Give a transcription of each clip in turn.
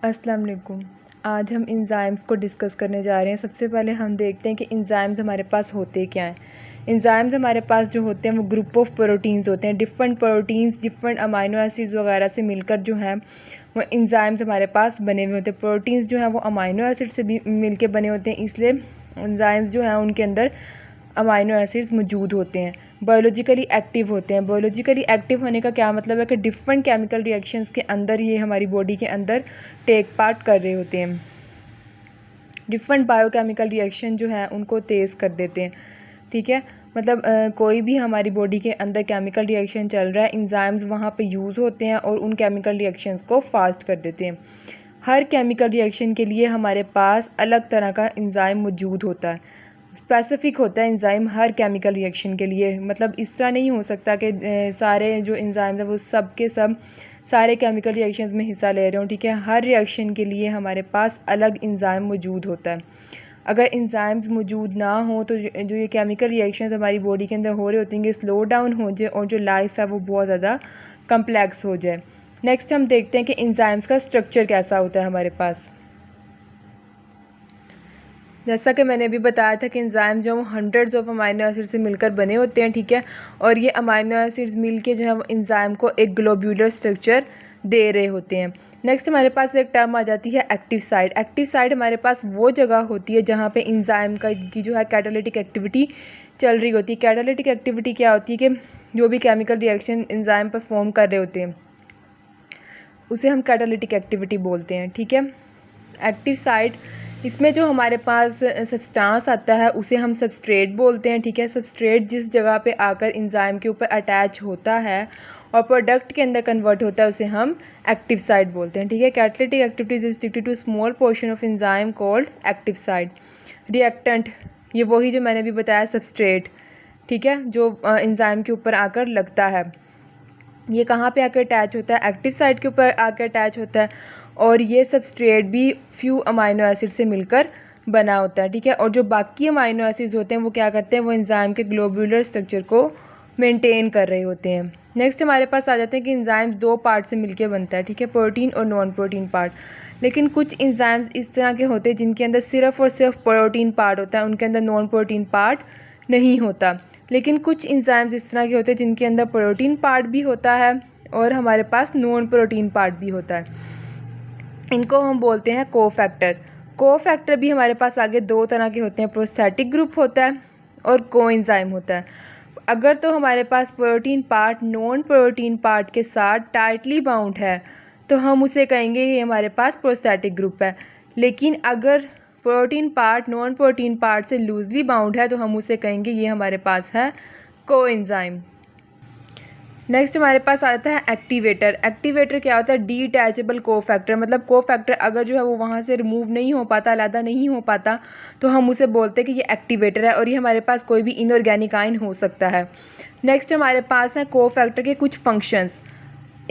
अस्सलाम वालेकुम। आज हम एंजाइम्स को डिस्कस करने जा रहे हैं। सबसे पहले हम देखते हैं कि एंजाइम्स हमारे पास होते क्या हैं। एंजाइम्स हमारे पास जो होते हैं वो ग्रुप ऑफ प्रोटीन्स होते हैं। Different proteins different amino acids वगैरह से मिलकर जो है वो एंजाइम्स हमारे पास बने हुए होते हैं। प्रोटीन्स जो हैं वो अमाइनो एसिड से भी मिलके बने होते हैं, इसलिए एंजाइम्स जो हैं उनके अंदर अमाइनो एसिड्स मौजूद होते हैं। बायोलॉजिकली एक्टिव होते हैं। बायोलॉजिकली एक्टिव होने का क्या मतलब है कि डिफरेंट केमिकल रिएक्शंस के अंदर ये हमारी बॉडी के अंदर टेक पार्ट कर रहे होते हैं। डिफरेंट बायोकेमिकल रिएक्शन जो है उनको तेज़ कर देते हैं। ठीक है, मतलब कोई भी हमारी बॉडी के अंदर केमिकल रिएक्शन चल रहा है, एंजाइम्स वहाँ पे यूज़ होते हैं और उन केमिकल रिएक्शंस को फास्ट कर देते हैं। हर केमिकल रिएक्शन के लिए हमारे पास अलग तरह का एंजाइम मौजूद होता है, स्पेसिफिक होता है एंजाइम हर केमिकल रिएक्शन के लिए। मतलब इस तरह नहीं हो सकता कि सारे जो एंजाइम्स हैं वो सब के सब सारे केमिकल रिएक्शंस में हिस्सा ले रहे हों। ठीक है, हर रिएक्शन के लिए हमारे पास अलग एंजाइम मौजूद होता है। अगर एंजाइम्स मौजूद ना हो तो जो ये केमिकल रिएक्शंस हमारी बॉडी के अंदर हो रहे होते हैं स्लो डाउन हो जाए और जो लाइफ है वो बहुत ज़्यादा कम्प्लेक्स हो जाए। नेक्स्ट हम देखते हैं कि एंजाइम्स का स्ट्रक्चर कैसा होता है हमारे पास। जैसा कि मैंने अभी बताया था कि एंजाइम जो है वो हंड्रेड्स ऑफ अमाइनो एसिड से मिलकर बने होते हैं। ठीक है, और ये अमाइनो एसिड्स मिलके जो है वो एंजाइम को एक ग्लोब्यूलर स्ट्रक्चर दे रहे होते हैं। नेक्स्ट हमारे पास एक टर्म आ जाती है एक्टिव साइट। एक्टिव साइट हमारे पास वो जगह होती है जहाँ पे एंजाइम की जो है कैटालिटिक एक्टिविटी चल रही होती है। कैटालिटिक एक्टिविटी क्या होती है कि जो भी केमिकल रिएक्शन एंजाइम परफॉर्म कर रहे होते हैं उसे हम कैटालिटिक एक्टिविटी बोलते हैं। ठीक है, एक्टिव साइट, इसमें जो हमारे पास सब्सटेंस आता है उसे हम सबस्ट्रेट बोलते हैं। ठीक है, सबस्ट्रेट जिस जगह पे आकर एंजाइम के ऊपर अटैच होता है और प्रोडक्ट के अंदर कन्वर्ट होता है उसे हम एक्टिव साइट बोलते हैं। ठीक है, catalytic activity is restricted to small portion of enzyme called active site. Reactant, ये वही जो मैंने भी बताया सबस्ट्रेट। ठीक है, जो एंजाइम के ऊपर आकर लगता है, ये कहाँ पे आकर अटैच होता है, एक्टिव साइट के ऊपर आकर अटैच होता है और ये सबस्ट्रेट भी फ्यू अमाइनो एसिड से मिलकर बना होता है। ठीक है, और जो बाकी अमाइनो एसिड्स होते हैं वो क्या करते हैं, वो एंजाइम के ग्लोब्यूलर स्ट्रक्चर को मेंटेन कर रहे होते हैं। नेक्स्ट हमारे पास आ जाते हैं कि एंजाइम्स दो पार्ट से मिलकर बनता है। ठीक है, प्रोटीन और नॉन प्रोटीन पार्ट। लेकिन कुछ एंजाइम्स इस तरह के होते हैं जिनके अंदर सिर्फ और सिर्फ प्रोटीन पार्ट होता है, उनके अंदर नॉन प्रोटीन पार्ट नहीं होता। लेकिन कुछ एंजाइम्स इस तरह के होते हैं जिनके अंदर प्रोटीन पार्ट भी होता है और हमारे पास नॉन प्रोटीन पार्ट भी होता है। इनको हम बोलते हैं कोफैक्टर। कोफैक्टर भी हमारे पास आगे दो तरह के होते हैं, प्रोस्थेटिक ग्रुप होता है और कोएंजाइम होता है। अगर तो हमारे पास protein part non protein part के साथ टाइटली बाउंड है तो हम उसे कहेंगे ये हमारे पास प्रोस्थेटिक ग्रुप है। लेकिन अगर protein part non protein part से लूजली बाउंड है तो हम उसे कहेंगे ये हमारे पास है कोएंजाइम। नेक्स्ट हमारे पास आता है एक्टिवेटर। एक्टिवेटर क्या होता है, डीअटैचेबल कोफैक्टर। मतलब कोफैक्टर अगर जो है वो वहाँ से रिमूव नहीं हो पाता, अलग नहीं हो पाता, तो हम उसे बोलते हैं कि ये एक्टिवेटर है और ये हमारे पास कोई भी इनऑर्गेनिक आयन हो सकता है। नेक्स्ट हमारे पास है कोफैक्टर के कुछ फंक्शंस।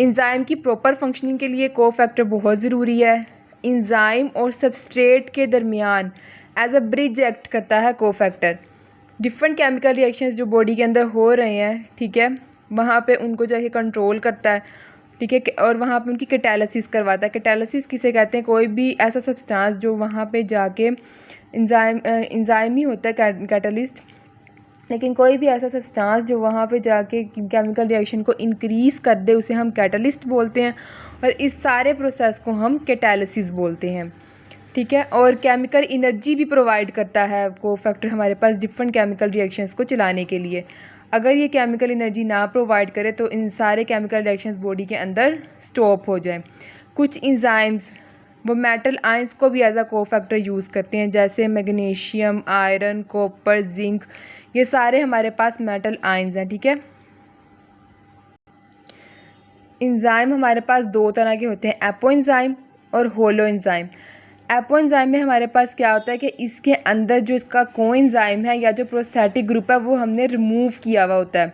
एंजाइम की प्रॉपर फंक्शनिंग के लिए कोफैक्टर बहुत ज़रूरी है। एंजाइम और सबस्ट्रेट के दरमियान एज अ ब्रिज एक्ट करता है कोफैक्टर। डिफरेंट केमिकल रिएक्शंस जो बॉडी के अंदर हो रहे हैं, ठीक है, वहाँ पे उनको जाके कंट्रोल करता है। ठीक है, और वहाँ पे उनकी कैटालिसिस करवाता है। कैटालिसिस किसे कहते हैं, कोई भी ऐसा सब्सटेंस जो वहाँ पे जाके एंजाइम ही होता है कैटलिस्ट, लेकिन कोई भी ऐसा सब्सटेंस जो वहाँ पे जाके केमिकल रिएक्शन को इंक्रीज़ कर दे उसे हम कैटलिस्ट बोलते हैं और इस सारे प्रोसेस को हम कैटालिसिस बोलते हैं। ठीक है, और केमिकल एनर्जी भी प्रोवाइड करता है कोफैक्टर हमारे पास डिफरेंट केमिकल रिएक्शंस को चलाने के लिए। अगर ये केमिकल एनर्जी ना प्रोवाइड करे तो इन सारे केमिकल रिएक्शंस बॉडी के अंदर स्टॉप हो जाए। कुछ एंजाइम्स वो मेटल आयंस को भी एज अ कोफैक्टर यूज़ करते हैं, जैसे मैग्नीशियम, आयरन, कॉपर, जिंक, ये सारे हमारे पास मेटल आयंस हैं। ठीक है, एंजाइम हमारे पास दो तरह के होते हैं, एपो एंजाइम और होलो एंजाइम। एपो एंजाइम में हमारे पास क्या होता है कि इसके अंदर जो इसका कोएंजाइम है या जो प्रोस्थेटिक ग्रुप है वो हमने रिमूव किया हुआ होता है।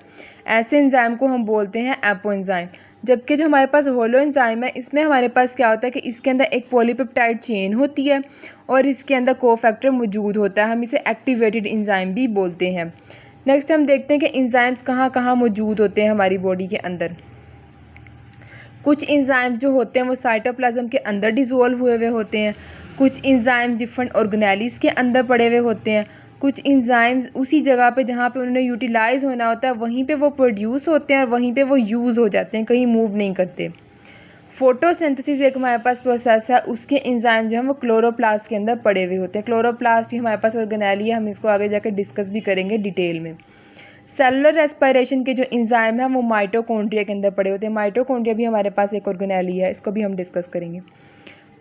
ऐसे एंजाइम को हम बोलते हैं एपो एंजाइम। जबकि जो हमारे पास होलो एंजाइम है इसमें हमारे पास क्या होता है कि इसके अंदर एक पॉलीपेप्टाइड चेन होती है और इसके अंदर कोफैक्टर मौजूद होता है, हम इसे एक्टिवेटेड एंजाइम भी बोलते हैं। नेक्स्ट हम देखते हैं कि एंजाइम्स कहाँ कहाँ मौजूद होते हैं हमारी बॉडी के अंदर। कुछ एंजाइम जो होते हैं वो साइटोप्लाज्म के अंदर डिज़ोल्व हुए हुए होते हैं, कुछ एंजाइम्स डिफरेंट ऑर्गेनेलिस के अंदर पड़े हुए होते हैं, कुछ एंजाइम्स उसी जगह पे जहाँ पे उन्हें यूटिलाइज़ होना होता है वहीं पे वो प्रोड्यूस होते हैं और वहीं पे वो यूज़ हो जाते हैं, कहीं मूव नहीं करते। फोटोसिंथेसिस एक हमारे पास प्रोसेस है, उसके एंजाइम जो हैं वो क्लोरोप्लास्ट के अंदर पड़े हुए होते हैं। क्लोरोप्लास्ट ही हमारे पास ऑर्गेनेली है, हम इसको आगे जाकर डिस्कस भी करेंगे डिटेल में। सेलुलर रेस्पिरेशन के जो एंजाइम हैं वो माइटोकॉन्ड्रिया के अंदर पड़े होते हैं। माइटोकॉन्ड्रिया भी हमारे पास एक ऑर्गेनेली है, इसको भी हम डिस्कस करेंगे।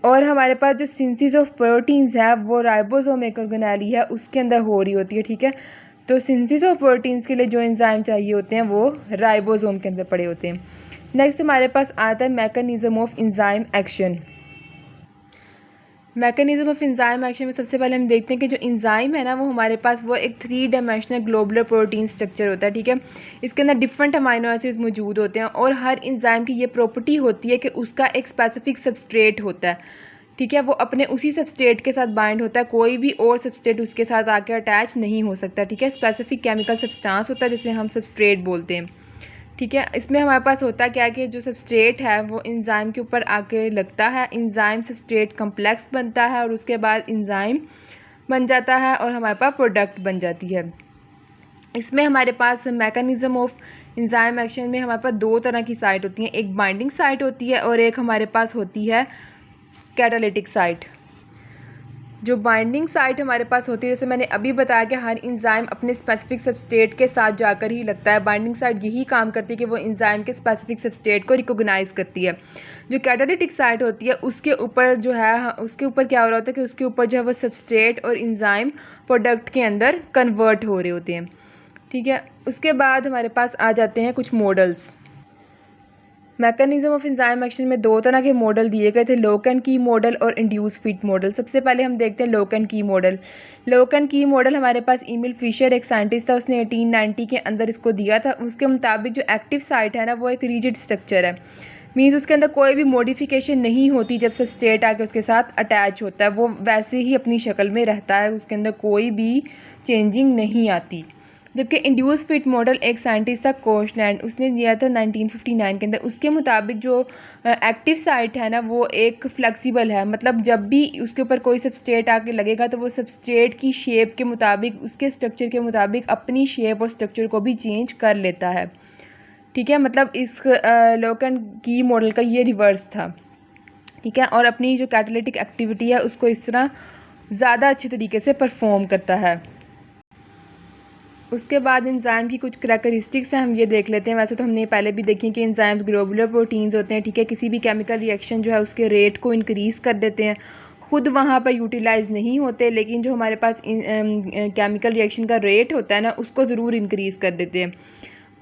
और हमारे पास जो सिंथेसिस ऑफ प्रोटीन्स है वो राइबोसोम एक ऑर्गेनेली है, उसके अंदर हो रही होती है, ठीक है। तो सिंथेसिस ऑफ प्रोटीन्स के लिए जो एंजाइम चाहिए होते हैं वो राइबोसोम के अंदर पड़े होते हैं। नेक्स्ट हमारे पास आता है mechanism of enzyme action. Mechanism of enzyme action में सबसे पहले हम देखते हैं कि जो एंजाइम है ना वो हमारे पास वो एक 3 डायमेंशनल ग्लोबुलर प्रोटीन स्ट्रक्चर होता है, ठीक है। इसके अंदर डिफरेंट अमाइनो एसिड्स मौजूद होते हैं और हर एंजाइम की ये प्रॉपर्टी होती है कि उसका एक स्पेसिफिक सबस्ट्रेट होता है, ठीक है। वो अपने उसी सबस्ट्रेट के साथ बाइंड होता है, कोई भी और सबस्ट्रेट उसके साथ आके अटैच नहीं हो सकता, ठीक है। स्पेसिफिक केमिकल सब्सटेंस होता है जिसे हम सबस्ट्रेट बोलते हैं, ठीक है। इसमें हमारे पास होता क्या है कि जो सबस्ट्रेट है वो एंजाइम के ऊपर आके लगता है, एंजाइम सबस्ट्रेट कम्प्लेक्स बनता है और उसके बाद एंजाइम बन जाता है और हमारे पास प्रोडक्ट बन जाती है। इसमें हमारे पास मैकेनिज्म ऑफ एंजाइम एक्शन में हमारे पास 2 तरह की साइट होती हैं, एक बाइंडिंग साइट होती है और एक हमारे पास होती है कैटालिटिक साइट। जो बाइंडिंग साइट हमारे पास होती है, जैसे मैंने अभी बताया कि हर एंजाइम अपने स्पेसिफिक सबस्ट्रेट के साथ जाकर ही लगता है। बाइंडिंग साइट यही काम करती है कि वो एंजाइम के स्पेसिफिक सबस्ट्रेट को रिकॉग्नाइज करती है। जो कैटालिटिक साइट होती है उसके ऊपर जो है उसके ऊपर क्या हो रहा होता है कि उसके ऊपर जो है वो सबस्ट्रेट और एंजाइम प्रोडक्ट के अंदर कन्वर्ट हो रहे होते हैं, ठीक है। उसके बाद हमारे पास आ जाते हैं कुछ models. Mechanism of enzyme action में 2 तरह के मॉडल दिए गए थे, लॉक एंड की मॉडल और इंड्यूस फिट मॉडल। सबसे पहले हम देखते हैं लॉक एंड की मॉडल। लॉक एंड की मॉडल हमारे पास ईमिल फिशर एक साइंटिस्ट था, उसने 1890 के अंदर इसको दिया था। उसके मुताबिक जो एक्टिव साइट है ना वो एक रिजिड स्ट्रक्चर है, मीन्स उसके अंदर कोई भी मॉडिफिकेशन नहीं होती। जब सबस्ट्रेट आके उसके साथ अटैच होता है वो वैसे ही अपनी शक्ल में रहता है, उसके अंदर कोई भी चेंजिंग नहीं आती। जबकि इंड्यूस फिट मॉडल एक साइंटिस्ट था कोशलैंड, उसने दिया था 1959 के अंदर। उसके मुताबिक जो एक्टिव साइट है ना वो एक फ्लेक्सिबल है, मतलब जब भी उसके ऊपर कोई सबस्ट्रेट आके लगेगा तो वो सबस्ट्रेट की शेप के मुताबिक उसके स्ट्रक्चर के मुताबिक अपनी शेप और स्ट्रक्चर को भी चेंज कर लेता है, ठीक है। मतलब इस लॉक एंड की मॉडल का ये रिवर्स था, ठीक है। और अपनी जो कैटालिटिक एक्टिविटी है उसको इस तरह ज़्यादा अच्छे तरीके से परफॉर्म करता है। उसके बाद एंजाइम की कुछ करैक्टरिस्टिक्स हैं, हम ये देख लेते हैं। वैसे तो हमने पहले भी देखी कि एंजाइम्स ग्लोबुलर प्रोटीन्स होते हैं, ठीक है। किसी भी केमिकल रिएक्शन जो है उसके रेट को इंक्रीज़ कर देते हैं, खुद वहाँ पर यूटिलाइज़ नहीं होते, लेकिन जो हमारे पास केमिकल रिएक्शन का रेट होता है ना उसको ज़रूर इंक्रीज़ कर देते हैं।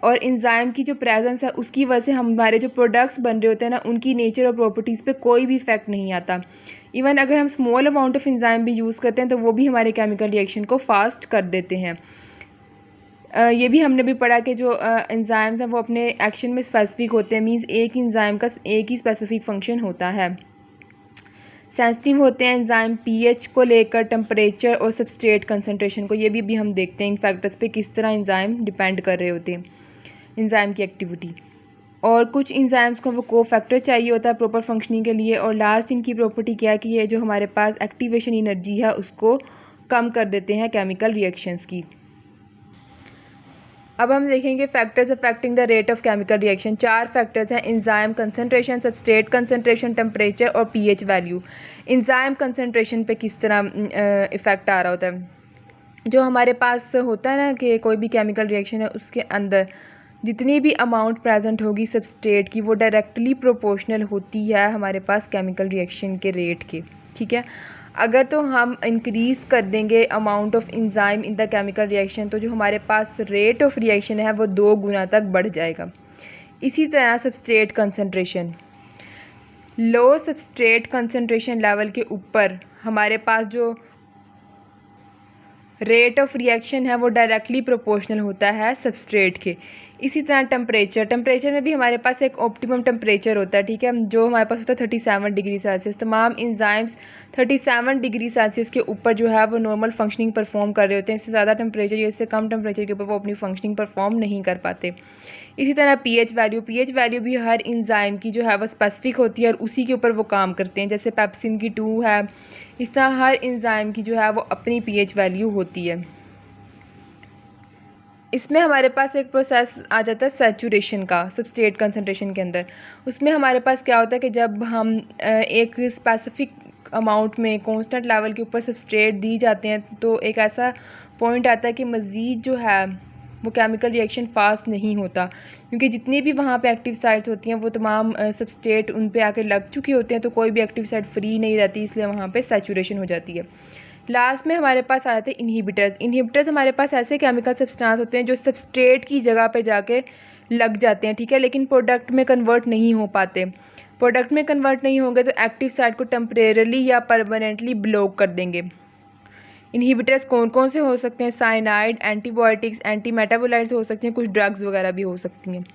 और एंजाइम की जो प्रेजेंस है उसकी वजह से हमारे जो प्रोडक्ट्स बन रहे होते हैं ना उनकी नेचर और प्रॉपर्टीज़ पे कोई भी इफेक्ट नहीं आता। इवन अगर हम स्मॉल अमाउंट ऑफ एंजाइम भी यूज़ करते हैं तो वो भी हमारे केमिकल रिएक्शन को फास्ट कर देते हैं। ये भी हमने भी पढ़ा कि जो एंजाइम्स हैं वो अपने एक्शन में स्पेसिफिक होते हैं, मींस एक एंजाइम का एक ही स्पेसिफिक फंक्शन होता है। सेंसिटिव होते हैं एंजाइम पीएच को लेकर, टेम्परेचर और सबस्ट्रेट कंसंट्रेशन को। ये भी हम देखते हैं इन फैक्टर्स पे किस तरह एंजाइम डिपेंड कर रहे होते हैं एंजाइम की एक्टिविटी। और कुछ एंजाइम्स को वो कोफैक्टर चाहिए होता है प्रॉपर फंक्शनिंग के लिए। और लास्ट इनकी प्रॉपर्टी क्या है कि ये जो हमारे पास एक्टिवेशन एनर्जी है उसको कम कर देते हैं केमिकल रिएक्शंस की। अब हम देखेंगे factors affecting the rate of chemical reaction. 4 factors हैं, enzyme concentration, substrate concentration, temperature और पीएच वैल्यू। एंजाइम कंसंट्रेशन पे किस तरह इफ़ेक्ट आ रहा होता है, जो हमारे पास होता है ना कि कोई भी केमिकल रिएक्शन है उसके अंदर जितनी भी अमाउंट प्रेजेंट होगी सबस्ट्रेट की वो डायरेक्टली प्रोपोर्शनल होती है हमारे पास केमिकल रिएक्शन के रेट के, ठीक है। अगर तो हम इंक्रीज़ कर देंगे amount of enzyme in the chemical reaction तो जो हमारे पास रेट ऑफ रिएक्शन है वो 2 गुना तक बढ़ जाएगा। इसी तरह सबस्ट्रेट कंसंट्रेशन, लो सबस्ट्रेट कंसंट्रेशन लेवल के ऊपर हमारे पास जो रेट ऑफ रिएक्शन है वो डायरेक्टली प्रोपोर्शनल होता है सबस्ट्रेट के। इसी तरह टेम्परेचर में भी हमारे पास एक ऑप्टिमम टेम्परेचर होता है, ठीक है, जो हमारे पास होता है 37 डिग्री सेल्सियस। तमाम इंजाइम्स 37 डिग्री सेल्सियस के ऊपर जो है वो नॉर्मल फंक्शनिंग परफॉर्म कर रहे होते हैं। इससे ज़्यादा टेम्परेचर या इससे कम टेम्परेचर के ऊपर वो अपनी फंक्शनिंग परफॉर्म नहीं कर पाते। इसी तरह पीएच वैल्यू भी हर इंजाइम की जो है वो स्पेसिफिक होती है और उसी के ऊपर वो काम करते हैं। जैसे पेप्सिन की 2 है, इस तरह हर इंजाइम की जो है वो अपनी पीएच वैल्यू होती है। इसमें हमारे पास एक प्रोसेस आ जाता है सैचुरेशन का सबस्ट्रेट कंसंट्रेशन के अंदर। उसमें हमारे पास क्या होता है कि जब हम एक स्पेसिफिक अमाउंट में कांस्टेंट लेवल के ऊपर सबस्ट्रेट दी जाते हैं तो एक ऐसा पॉइंट आता है कि मज़ीद जो है वो केमिकल रिएक्शन फास्ट नहीं होता, क्योंकि जितनी भी वहाँ पे एक्टिव साइट्स होती हैं वो तमाम सबस्ट्रेट उन पे आके लग चुके होते हैं, तो कोई भी एक्टिव साइट फ्री नहीं रहती, इसलिए वहाँ पे सैचुरेशन हो जाती है। लास्ट में हमारे पास आ जाते हैं इनहिबिटर्स हमारे पास ऐसे केमिकल सब्सटेंस होते हैं जो सबस्ट्रेट की जगह पे जाके लग जाते हैं, ठीक है, लेकिन प्रोडक्ट में कन्वर्ट नहीं हो पाते। प्रोडक्ट में कन्वर्ट नहीं होंगे तो एक्टिव साइट को टेम्परेरली या परमानेंटली ब्लॉक कर देंगे। इनहिबिटर्स कौन कौन से हो सकते हैं? साइनाइड, एंटीबायोटिक्स, एंटी मेटाबोलाइट्स हो सकते हैं, कुछ ड्रग्स वगैरह भी हो सकती हैं।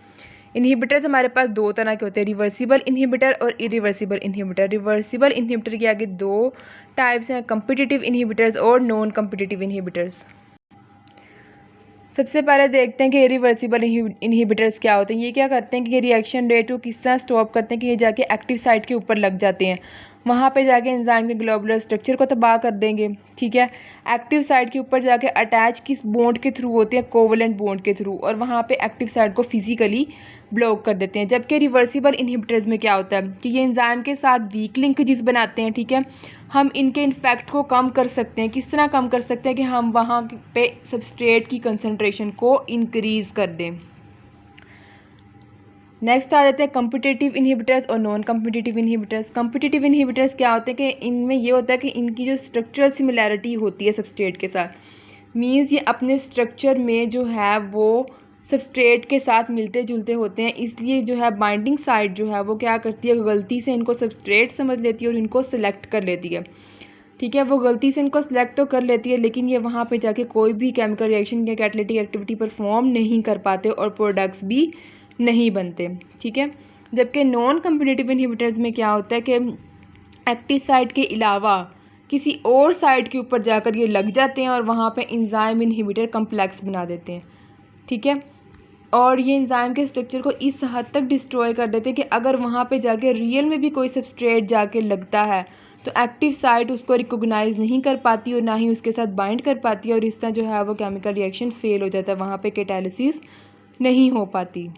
इनहिबिटर्स हमारे पास दो तरह के होते हैं, रिवर्सिबल इनहिबिटर और इरिवर्सिबल इनहिबिटर। रिवर्सिबल इनहिबिटर के आगे दो टाइप्स हैं, कम्पिटिटिव इनहिबिटर्स और नॉन कम्पिटिटिव इनहिबिटर्स। सबसे पहले देखते हैं कि इरिवर्सिबल इनहिबिटर्स क्या होते हैं। ये क्या करते हैं कि ये रिएक्शन रेट को किस तरह स्टॉप करते हैं कि ये जाके एक्टिव साइट के ऊपर लग जाते हैं, वहाँ पे जाके एंजाइम के ग्लोबुलर स्ट्रक्चर को तबाह कर देंगे, ठीक है। एक्टिव साइट के ऊपर जाके अटैच किस बॉन्ड के थ्रू होते हैं? कोवलेंट बॉन्ड के थ्रू, और वहाँ पे एक्टिव साइट को फिजिकली ब्लॉक कर देते हैं। जबकि रिवर्सिबल इनहिबिटर्स में क्या होता है कि ये एंजाइम के साथ वीक लिंकेजेस बनाते हैं, ठीक है। हम इनके इन्फेक्ट को कम कर सकते हैं। किस तरह कम कर सकते हैं कि हम वहाँ पे सबस्ट्रेट की कंसंट्रेशन को इंक्रीज़ कर दें। नेक्स्ट आ जाते हैं कम्पिटिटिव इनहिबिटर्स और non competitive inhibitors. Competitive inhibitors क्या होते हैं कि इनमें ये होता है कि इनकी जो स्ट्रक्चरल सिमिलैरिटी होती है सबस्ट्रेट के साथ, मीन्स ये अपने स्ट्रक्चर में जो है वो सबस्ट्रेट के साथ मिलते जुलते होते हैं, इसलिए जो है बाइंडिंग साइट जो है वो क्या करती है, गलती से इनको सबस्ट्रेट समझ लेती है और इनको सेलेक्ट कर लेती है, ठीक है। वो गलती से इनको सेलेक्ट तो कर लेती है, लेकिन ये वहाँ पे जाके कोई भी केमिकल रिएक्शन या कैटालिटिक एक्टिविटी परफॉर्म नहीं कर पाते और प्रोडक्ट्स भी नहीं बनते, ठीक है। जबकि नॉन कम्पिटिटिव इनहिबिटर्स में क्या होता है कि एक्टिव साइट के अलावा किसी और साइट के ऊपर जाकर ये लग जाते हैं और वहाँ पे एंजाइम इनहिबिटर कम्प्लेक्स बना देते हैं, ठीक है। और ये एंजाइम के स्ट्रक्चर को इस हद तक डिस्ट्रॉय कर देते हैं कि अगर वहाँ पे जाके रियल में भी कोई सबस्ट्रेट जाके लगता है तो एक्टिव साइट उसको रिकॉग्नाइज नहीं कर पाती और ना ही उसके साथ बाइंड कर पाती है, और इस तरह जो है वो केमिकल रिएक्शन फेल हो जाता है, वहाँ पे कैटालिसिस नहीं हो पाती।